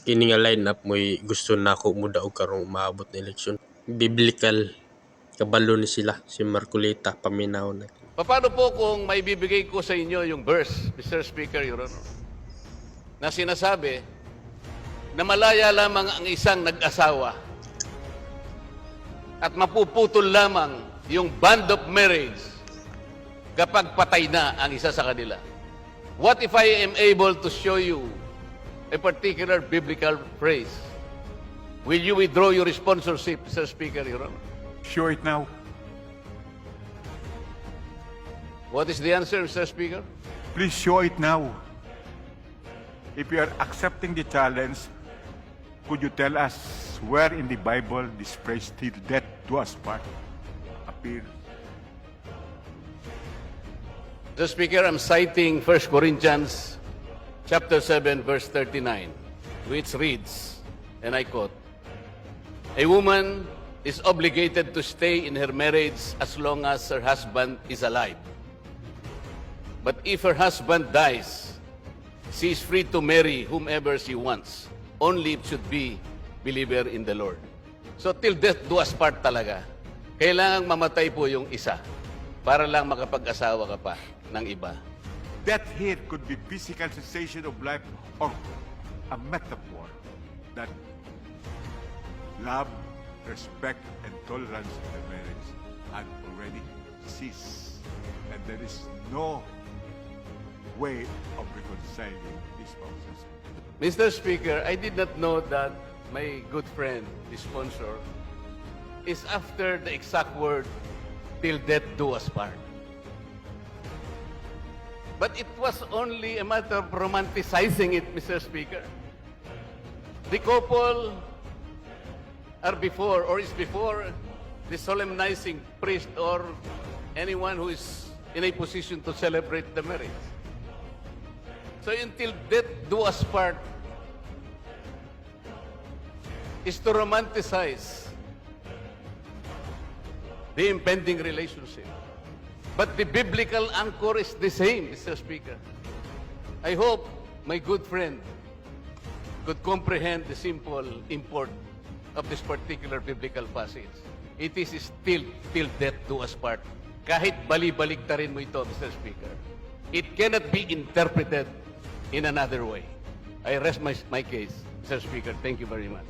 kini nga lineup mo'y gusto nako muda og karong maabot na eleksyon. Biblical kabalo ni sila si Marcolita paminaw na. Paano po kung maibibigay ko sa inyo yung verse, Mr. Speaker, Your Honor, na sinasabi na malaya lamang ang isang nag-asawa at mapuputol lamang yung bond of marriage kapag patay na ang isa sa kanila. What if I am able to show you a particular biblical phrase? Will you withdraw your sponsorship, Mr. Speaker, Your Honor? Show it now. What is the answer, Mr. Speaker? Please show it now. If you are accepting the challenge, could you tell us where in the Bible this phrase "till death do us part" appears? Mr. Speaker, I'm citing 1 Corinthians chapter 7, verse 39, which reads, and I quote, "A woman is obligated to stay in her marriage as long as her husband is alive. But if her husband dies, she is free to marry whomever she wants. Only it should be believer in the Lord." So till death do us part talaga. Kailangang mamatay po yung isa para lang makapag-asawa ka pa ng iba. Death here could be physical cessation of life or a metaphor that love, respect, and tolerance in the marriage had already ceased. And there is no way of reconciling these spouses. Mr. Speaker, I did not know that my good friend, the sponsor, is after the exact word, "till death do us part." But it was only a matter of romanticizing it, Mr. Speaker. The couple are before or is before the solemnizing priest or anyone who is in a position to celebrate the marriage. So until death do us part is to romanticize the impending relationship. But the biblical anchor is the same, Mr. Speaker. I hope my good friend could comprehend the simple import of this particular biblical passage. It is still till death do us part. Kahit bali-baliktarin mo ito, Mr. Speaker, it cannot be interpreted in another way. I rest my case, Mr. Speaker. Thank you very much.